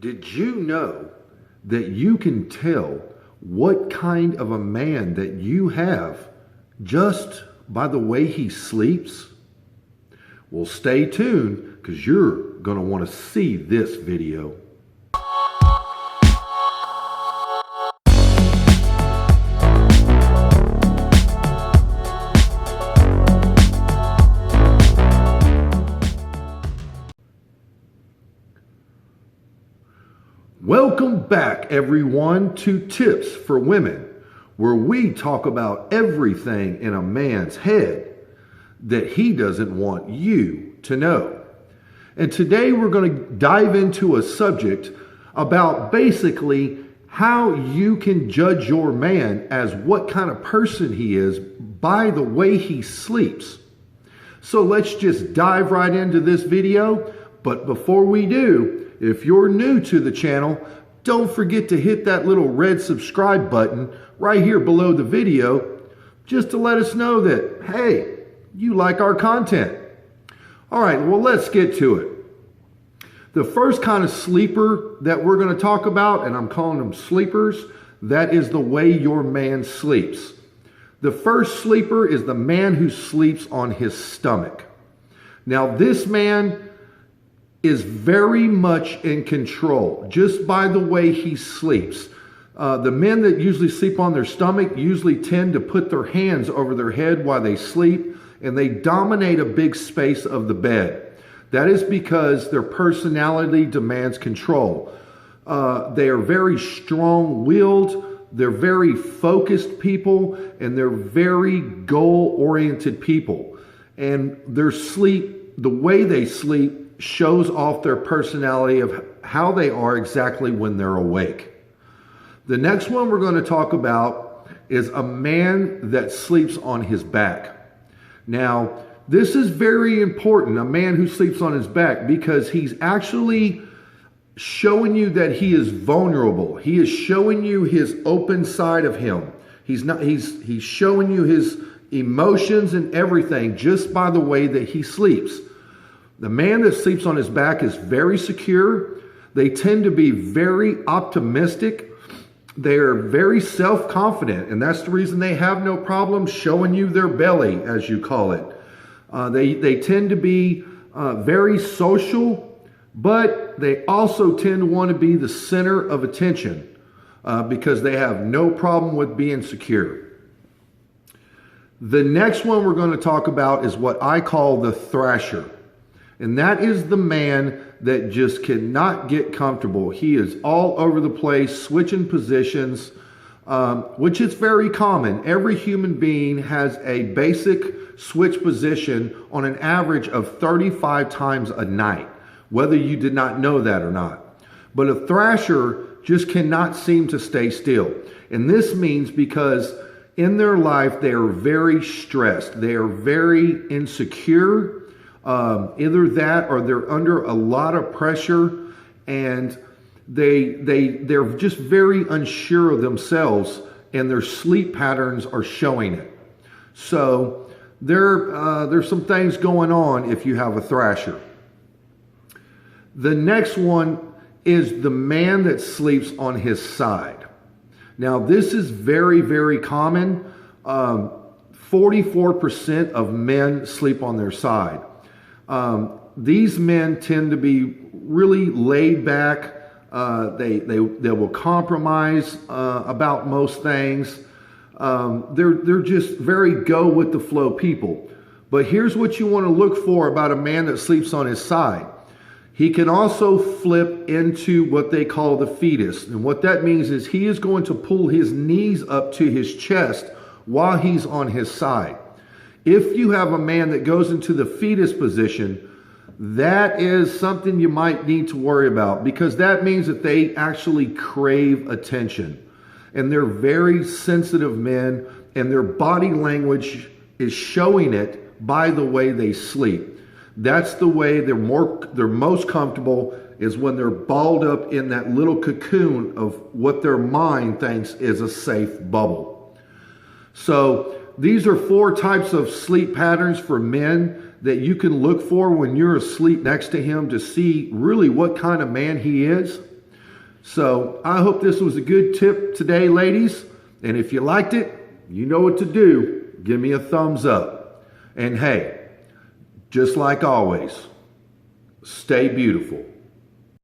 Did you know that you can tell what kind of a man that you have just by the way he sleeps? Well, stay tuned because you're going to want to see this video. Welcome back, everyone, to Tips for Women, where we talk about everything in a man's head that he doesn't want you to know. And today we're going to dive into a subject about basically how you can judge your man as what kind of person he is by the way he sleeps. So let's just dive right into this video. But before we do, if you're new to the channel, don't forget to hit that little red subscribe button right here below the video just to let us know that, hey, you like our content. All right, well, let's get to it. The first kind of sleeper that we're going to talk about, and I'm calling them sleepers, that is the way your man sleeps. The first sleeper is the man who sleeps on his stomach. Now, this man is very much in control just by the way he sleeps. The men that usually sleep on their stomach usually tend to put their hands over their head while they sleep, and they dominate a big space of the bed. That is because their personality demands control. They are very strong-willed, they're very focused people, and they're very goal-oriented people. And their sleep, the way they sleep, shows off their personality of how they are exactly when they're awake. The next one we're going to talk about is a man that sleeps on his back. Now, this is very important, a man who sleeps on his back, because he's actually showing you that he is vulnerable. He is showing you his open side of him. He's showing you his emotions and everything just by the way that he sleeps. The man that sleeps on his back is very secure. They tend to be very optimistic. They are very self-confident, and that's the reason they have no problem showing you their belly, as you call it. They tend to be very social, but they also tend to want to be the center of attention because they have no problem with being secure. The next one we're going to talk about is what I call the thrasher. And that is the man that just cannot get comfortable. He is all over the place, switching positions, which is very common. Every human being has a basic switch position on an average of 35 times a night, whether you did not know that or not. But a thrasher just cannot seem to stay still. And this means because in their life, they are very stressed. They are very insecure. Either that or they're under a lot of pressure, and they're just very unsure of themselves, and their sleep patterns are showing it. So there's some things going on if you have a thrasher. The next one is the man that sleeps on his side. Now, this is very, very common. 44% of men sleep on their side. These men tend to be really laid back. They will compromise about most things. They're just very go with the flow people. But here's what you want to look for about a man that sleeps on his side. He can also flip into what they call the fetus. And what that means is he is going to pull his knees up to his chest while he's on his side. If you have a man that goes into the fetus position, that is something you might need to worry about, because that means that they actually crave attention. And they're very sensitive men, and their body language is showing it by the way they sleep. That's the way they're most comfortable, is when they're balled up in that little cocoon of what their mind thinks is a safe bubble. So these are 4 types of sleep patterns for men that you can look for when you're asleep next to him to see really what kind of man he is. So I hope this was a good tip today, ladies. And if you liked it, you know what to do. Give me a thumbs up. And hey, just like always, stay beautiful.